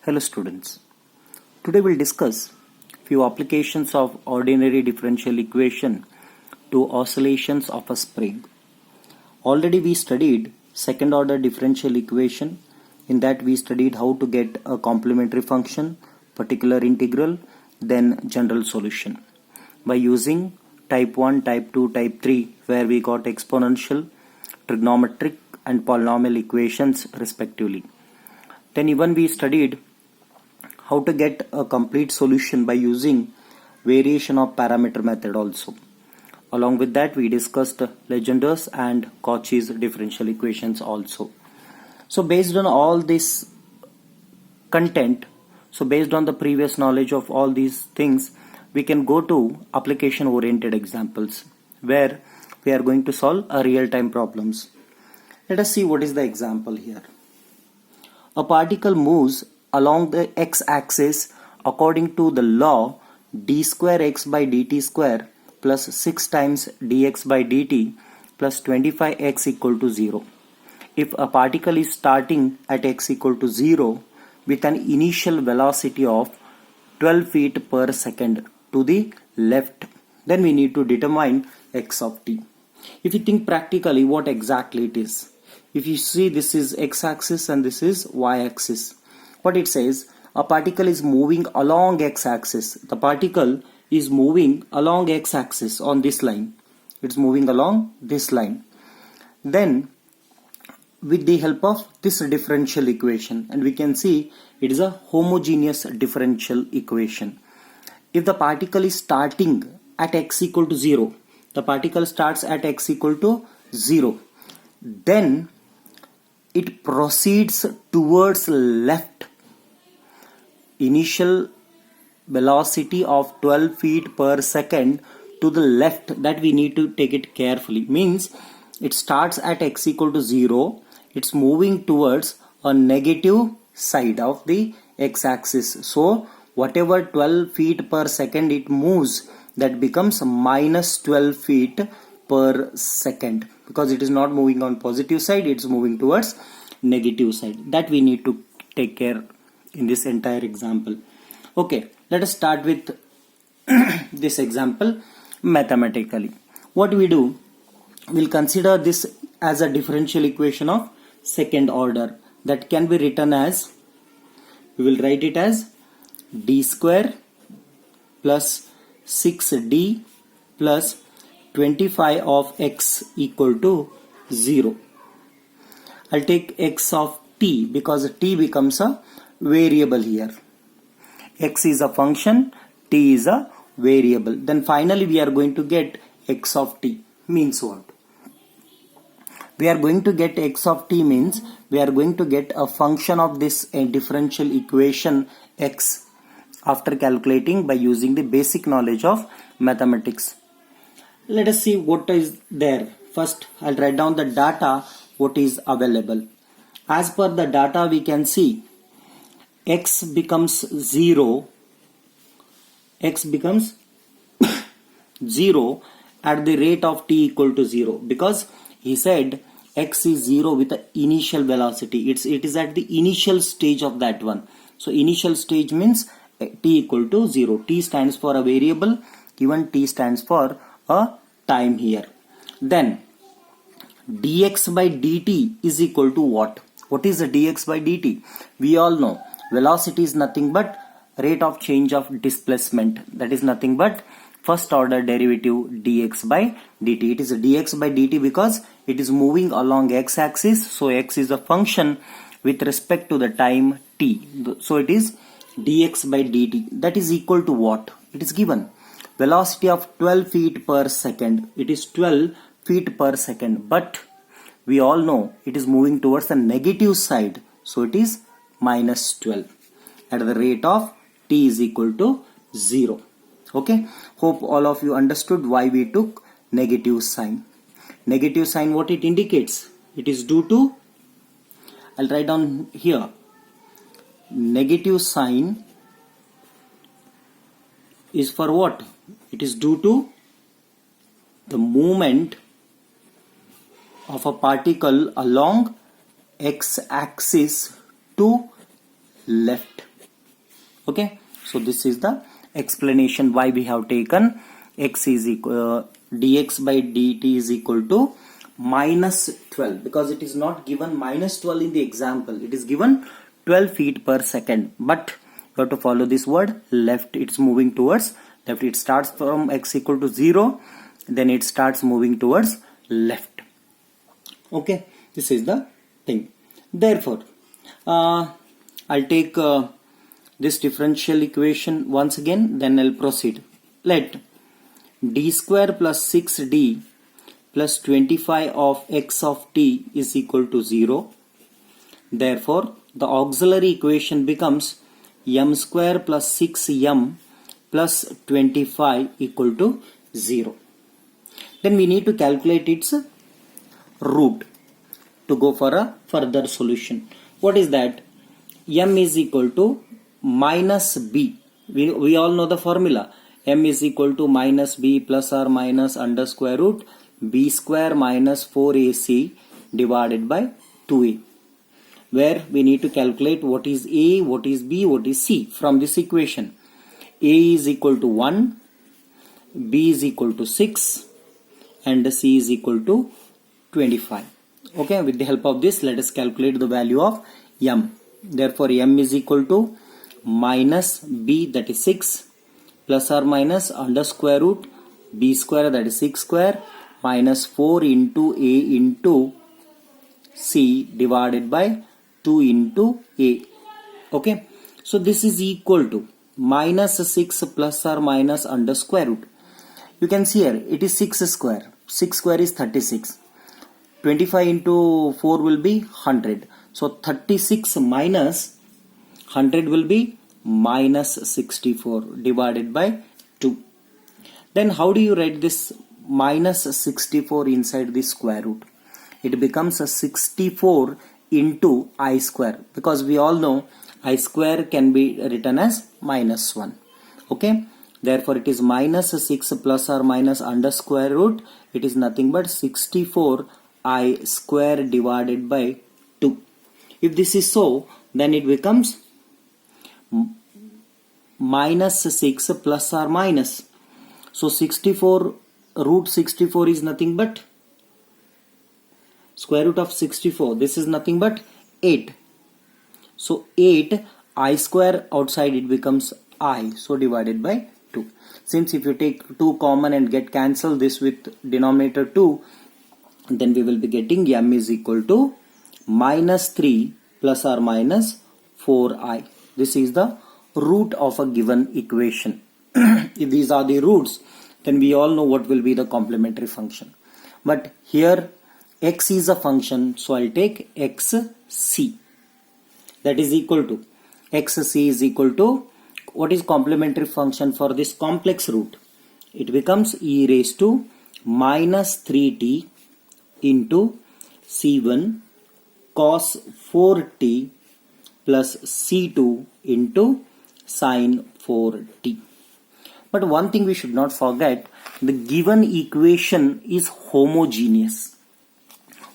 Hello students. Today we'll discuss few applications of ordinary differential equation to oscillations of a spring. Already we studied second order differential equation. In that we studied how to get a complementary function, particular integral, then general solution by using type 1, type 2, type 3 where we got exponential, trigonometric and polynomial equations respectively. Then even we studied how to get a complete solution by using variation of parameter method also. Along with that we discussed Legendre's and Cauchy's differential equations also. So based on all this content, based on the previous knowledge of all these things, we can go to application oriented examples where we are going to solve a real-time problems. Let us see what is the example here. A particle moves along the x-axis according to the law d square x by dt square plus 6 times dx by dt plus 25x equal to 0. If a particle is starting at x equal to 0 with an initial velocity of 12 feet per second to the left, then we need to determine x of t. If you think practically what exactly it is, if you see this is x-axis and this is y-axis, what it says, a particle is moving along x-axis. The particle is moving along x-axis on this line. It's moving along this line. Then with the help of this differential equation, and we can see it is a homogeneous differential equation. If the particle is starting at x equal to 0, the particle starts at x equal to 0, then it proceeds towards left. Initial velocity of 12 feet per second to the left, that we need to take it carefully. Means it starts at x equal to 0, it's moving towards a negative side of the x-axis. So whatever 12 feet per second it moves, that becomes minus 12 feet per second, because it is not moving on positive side, it's moving towards negative side. That we need to take care in this entire example. Okay, let us start with this example mathematically. What we do, we'll consider this as a differential equation of second order that can be written as, we will write it as d square plus 6d plus 25 of x equal to 0. I'll take x of t because t becomes a variable here. X is a function, t is a variable. Then finally we are going to get x of t. Means what? We are going to get x of t means we are going to get a function of this differential equation x after calculating by using the basic knowledge of mathematics. Let us see what is there. First I'll write down the data what is available. As per the data we can see x becomes 0, x becomes 0 at the rate of t equal to 0, because he said x is 0 with the initial velocity. It is at the initial stage of that one. So initial stage means t equal to 0. T stands for a variable, even t stands for a time here. Then dx by dt is equal to what? What is the dx by dt? We all know velocity is nothing but rate of change of displacement. That is nothing but first order derivative dx by dt. It is a dx by dt because it is moving along x-axis. So x is a function with respect to the time t. So it is dx by dt. That is equal to what? It is given velocity of 12 feet per second. It is 12 feet per second, but we all know it is moving towards the negative side. So it is minus 12 at the rate of t is equal to 0. Okay, hope all of you understood why we took negative sign. Negative sign, what it indicates? It is due to, I'll write down here, negative sign is for what? It is due to the movement of a particle along x-axis to left. Okay, so this is the explanation why we have taken x is equal dx by dt is equal to minus 12, because it is not given minus 12 in the example, it is given 12 feet per second, but you have to follow this word left. It's moving towards left. It starts from x equal to 0, then it starts moving towards left. Okay, this is the thing. Therefore I'll take this differential equation once again, then I'll proceed. Let d square plus 6d plus 25 of x of t is equal to 0. Therefore the auxiliary equation becomes m square plus 6m plus 25 equal to 0. Then we need to calculate its root to go for a further solution. What is that? M is equal to minus b. We all know the formula. M is equal to minus b plus or minus under square root b square minus 4ac divided by 2a, where we need to calculate what is a, what is b, what is c from this equation. A is equal to 1, b is equal to 6 and c is equal to 25. Okay, with the help of this, let us calculate the value of m. Therefore m is equal to minus b, that is 6, plus or minus under square root b square, that is 6 square, minus 4 into a into c divided by 2 into a. Okay, so this is equal to minus 6 plus or minus under square root. You can see here it is 6 square. 6 square is 36. 25 into 4 will be 100. So 36 minus 100 will be minus 64 divided by 2. Then how do you write this minus 64 inside the square root? It becomes a 64 into I square, because we all know I square can be written as minus 1. Okay, therefore it is minus 6 plus or minus under square root. It is nothing but 64 I square divided by 2. If this is so, then it becomes minus 6 plus or minus. So 64 root 64 is nothing but square root of 64. This is nothing but 8. So 8 I square outside, it becomes I. So divided by 2. Since if you take 2 common and get cancelled this with denominator 2, then we will be getting m is equal to minus 3 plus or minus 4i. This is the root of a given equation. If these are the roots, then we all know what will be the complementary function. But here x is a function, so I'll take xc. That is equal to xc is equal to, what is complementary function for this complex root? It becomes e raised to minus 3t into c1 cos 4t plus c2 into sin 4t. But one thing we should not forget, the given equation is homogeneous.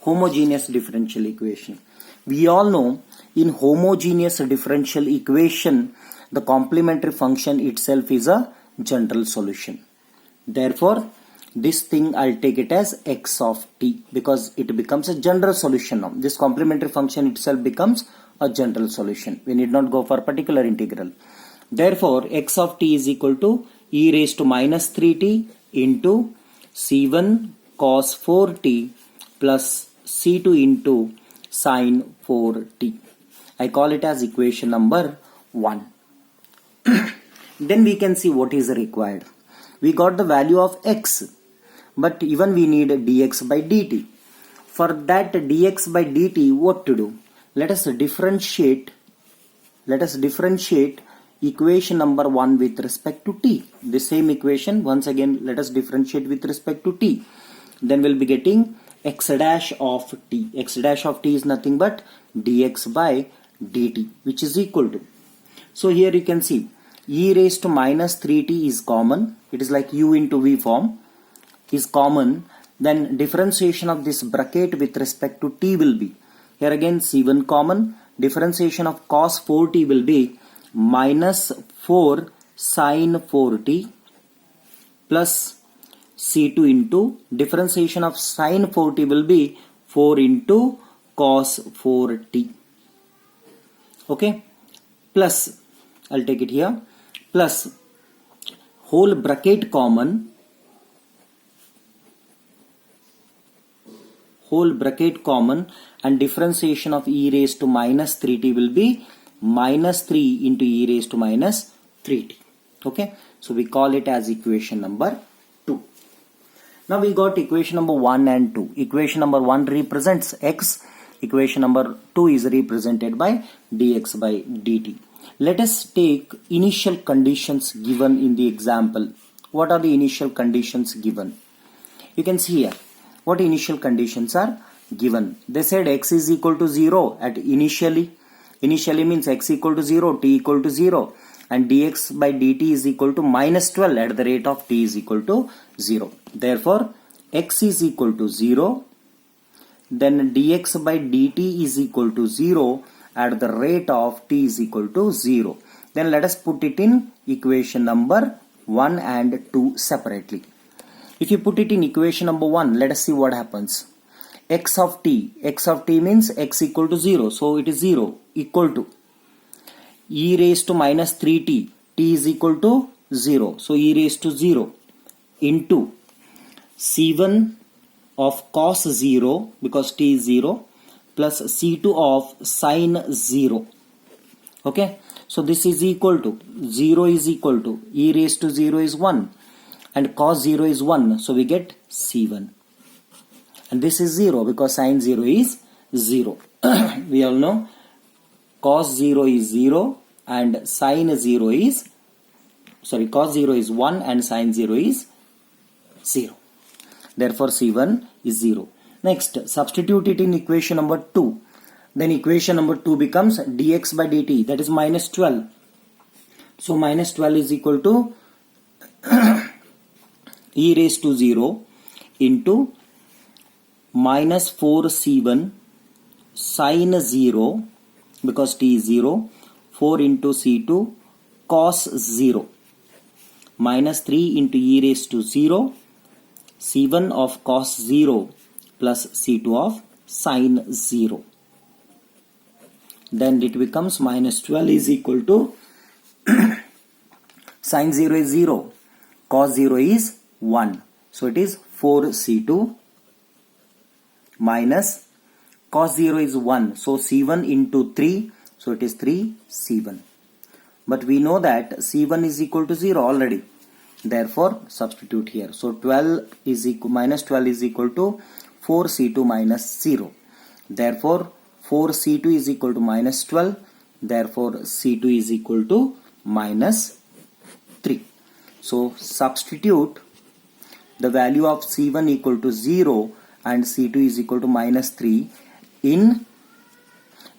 Homogeneous differential equation. We all know in homogeneous differential equation, the complementary function itself is a general solution. Therefore, this thing I'll take it as x of t, because it becomes a general solution now. This complementary function itself becomes a general solution. We need not go for particular integral. Therefore, x of t is equal to e raised to minus 3t into c1 cos 4t plus c2 into sin 4t. I call it as equation number 1. Then we can see what is required. We got the value of x, but even we need dx by dt. For that dx by dt, what to do? Let us differentiate equation number 1 with respect to t. The same equation, once again, let us differentiate with respect to t. Then we'll be getting x dash of t. X dash of t is nothing but dx by dt, which is equal to. So here you can see e raised to minus 3t is common. It is like u into v form is common. Then differentiation of this bracket with respect to t will be, here again c1 common, differentiation of cos 4t will be minus 4 sine 4t plus C2 into differentiation of sine 4t will be 4 into cos 4t. Okay, plus I'll take it here, plus whole bracket common, and differentiation of e raised to minus 3t will be minus 3 into e raised to minus 3t. Okay, so we call it as equation number 2. Now we got equation number 1 and 2. Equation number 1 represents x. Equation number 2 is represented by dx by dt. Let us take initial conditions given in the example. What are the initial conditions given? You can see here what initial conditions are given. They said x is equal to 0 at initially. Initially means x equal to 0, t equal to 0, and dx by dt is equal to minus 12 at the rate of t is equal to 0. Therefore, x is equal to 0, then dx by dt is equal to 0 at the rate of t is equal to 0. Then let us put it in equation number 1 and 2 separately. If you put it in equation number 1, let us see what happens. X of t means x equal to 0, so it is 0, equal to e raised to minus 3t, t is equal to 0, so e raised to 0, into c1 of cos 0 because t is 0 plus c2 of sin 0. Okay, so this is equal to 0 is equal to e raised to 0 is 1 and cos 0 is 1, so we get c1, and this is 0 because sin 0 is 0. We all know cos 0 is 0 and sin 0 is, cos 0 is 1 and sin 0 is 0. Therefore, C1 is 0. Next, substitute it in equation number 2. Then equation number 2 becomes dx by dt, that is minus 12. So, minus 12 is equal to e raised to 0 into minus 4c1 sin 0 because t is 0, 4 into c2 cos 0 minus 3 into e raised to 0, c1 of cos 0 plus c2 of sin 0. Then it becomes minus 12 is equal to sin 0 is 0, cos 0 is 1. So it is 4c2 minus cos 0 is 1. So c1 into 3, so it is 3c1. But we know that c1 is equal to 0 already. Therefore, substitute here. So 12 is equal, minus 12 is equal to 4c2 minus 0. Therefore, 4c2 is equal to minus 12. Therefore, c2 is equal to minus 3. So substitute the value of c1 equal to 0 and c2 is equal to minus 3 in,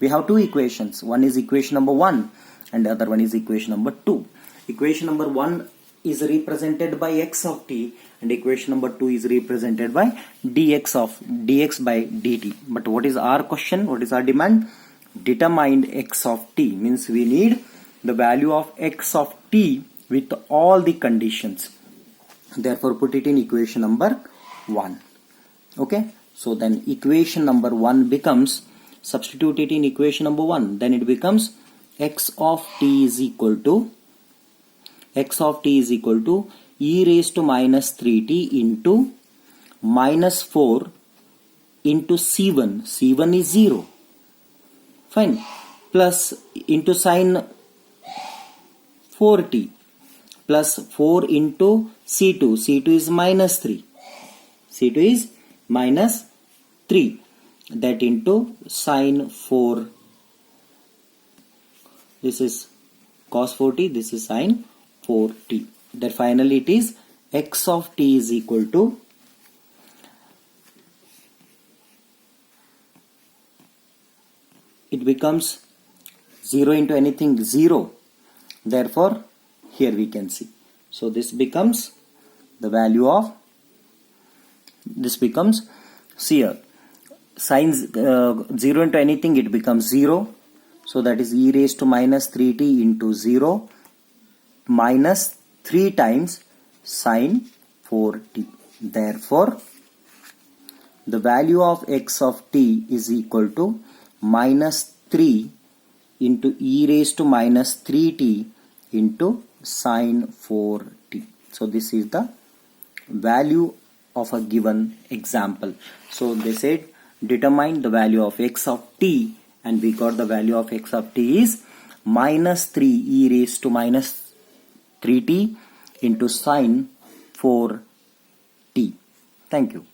we have two equations. One is equation number 1 and the other one is equation number 2. Equation number 1 is represented by x of t and equation number 2 is represented by dx by dt. But what is our question? What is our demand? Determine x of t, means we need the value of x of t with all the conditions. Therefore, put it in equation number 1. Okay, so then equation number 1 becomes, substitute it in equation number 1, then it becomes x of t is equal to e raised to minus 3t into minus 4 into c1. c1 is 0. Fine. Plus into sin 4t plus 4 into c2. c2 is minus 3. c2 is minus 3. That into sin 4. This is cos 4t. This is sin 4t. That finally it is x of t is equal to it becomes 0 into anything 0. Therefore, here we can see. So this becomes the value of, this becomes, see here, sin 0 into anything it becomes 0. So that is e raised to minus 3t into 0 minus 3 times sine 4t. Therefore, the value of x of t is equal to minus 3 into e raised to minus 3t into sine 4t. So this is the value of a given example. So they said determine the value of x of t, and we got the value of x of t is minus 3 e raised to minus 3t into sine 4t. Thank you.